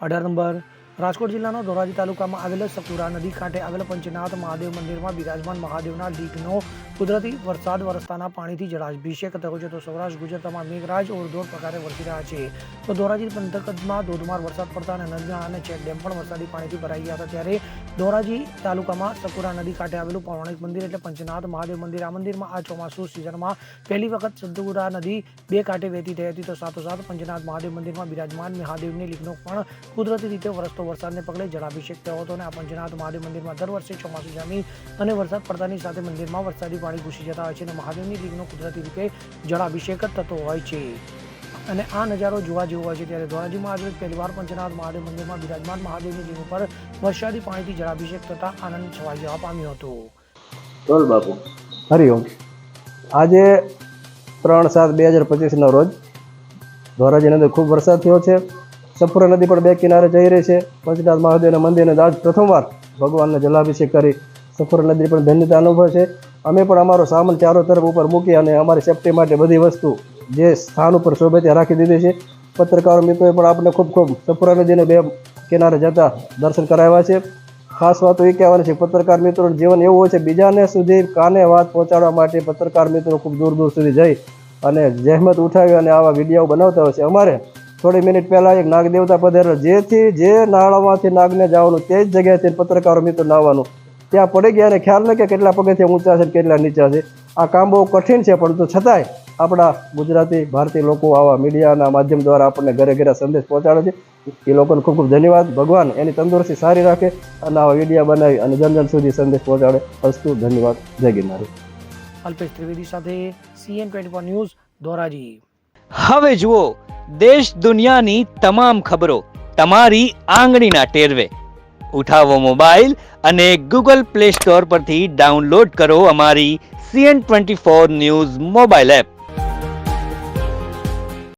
18 number Rajkot જિલ્લાના ધોરાજી તાલુકામાં આવેલ સકુરા નદી કાંઠે આવેલ પંચનાથ મહાદેવ મંદિરમાં બિરાજમાન મહાદેવના લીકનો કુદરતી વરસાદ વરસતાના પાણીથી જળાભિષેક થયો છે. તો સૌરાષ્ટ્ર ગુજરાતમાં મેઘરાજ ઓરધોર પ્રકારે વરસી રહ્યા છે. તો ધોરાજી પંથકમાં ધોધમાર વરસાદ પડતા અને નદીના અને ચેકડેમ પણ વરસાદી પાણીથી ભરાઈ ગયા હતા. ત્યારે ધોરાજી તાલુકામાં સકુરા નદી કાંઠે આવેલું પૌરાણિક મંદિર એટલે પંચનાથ મહાદેવ મંદિર. આ મંદિરમાં આ ચોમાસુ સિઝનમાં પહેલી વખત સકુરા નદી બે કાંઠે વહેતી થઈ હતી. તો સાથોસાથ પંચનાથ મહાદેવ મંદિરમાં બિરાજમાન મહાદેવની લીકનો પણ કુદરતી રીતે વરસતો વરસાદને પગલે જળાભિષેક થયો હતો. અને આ પંચનાથ મહાદેવ મંદિરમાં દર વર્ષે ચોમાસું જામી અને વરસાદ પડતાની સાથે મંદિરમાં વરસાદી પાણી ઘૂસી જતા હોય છે અને મહાદેવની લીકનો કુદરતી રીતે જળાભિષેક થતો હોય છે અને આ નજારો જોવા જેવો હોય છે. ત્યારે ધોરાજીમાં આજે પહેલીવાર પંચનાથ મહાદેવ મંદિરમાં બિરાજમાન મહાદેવની લીક ઉપર વરસાદી પાણીથી જળાભિષેક થતા આનંદ છવાઈ જવા પામ્યો હતો. બોલ બાપુ. હરિઓમ. આજે 3/7/2025 રોજ ધોરાજીની અંદર ખૂબ વરસાદ થયો છે. સફુરા નદી પણ બે કિનારે જઈ રહી છે. પંચનાથ મહાદેવના મંદિરને આજ પ્રથમવાર ભગવાનને જલાભિષેક કરી સફુરા નદી પણ ધન્યતા અનુભવે છે. અમે પણ અમારો સામાન ચારો તરફ ઉપર મૂકી અને અમારી સેફટી માટે બધી વસ્તુ જે સ્થાન ઉપર શોભે ત્યાં રાખી દીધી છે. પત્રકાર મિત્રોએ પણ આપણે ખૂબ ખૂબ સફુરા નદીને બે કિનારે જતા દર્શન કરાવ્યા છે. ખાસ વાતો એ કહેવાની છે, પત્રકાર મિત્રોનું જીવન એવું હોય છે, બીજાને સુધી કાને વાત પહોંચાડવા માટે પત્રકાર મિત્રો ખૂબ દૂર દૂર સુધી જઈ અને જહેમત ઉઠાવી અને આવા વિડીયો બનાવતા હોય છે. અમારે થોડી મિનિટ પહેલાં એક નાગ દેવતા પધારેલો, જેથી જે નાળામાંથી નાગને જવાનું તે જ જગ્યાએથી પત્રકારો મિત્રો નાહવાનું ત્યાં પડી ગયા અને ખ્યાલ ન કે કેટલા પગથિયા ઊંચા છે કેટલા નીચા છે. આ કામ બહુ કઠિન છે, પરંતુ છતાંય આપણા ગુજરાતી ભારતીય લોકો આવા મીડિયાના માધ્યમ દ્વારા આપણને ઘરે ઘરે સંદેશ પહોંચાડે છે. એ લોકોને ખૂબ ખૂબ ધન્યવાદ. ભગવાન એની તંદુરસ્તી સારી રાખે અને આવા વિડીયો બનાવી અને જન જન સુધી સંદેશ પહોંચાડે. અસ્તુ. ધન્યવાદ. જય ગિરનારી. અલ્પેશ ત્રિવેદી સાથે CN24 ન્યૂઝ ધોરાજી. હવે જુઓ દેશ દુનિયાની તમામ ખબરો તમારી આંગળીના ટેરવે. ઉઠાવો મોબાઈલ અને Google Play Store પરથી ડાઉનલોડ કરો અમારી CN24 ન્યૂઝ મોબાઈલ એપ.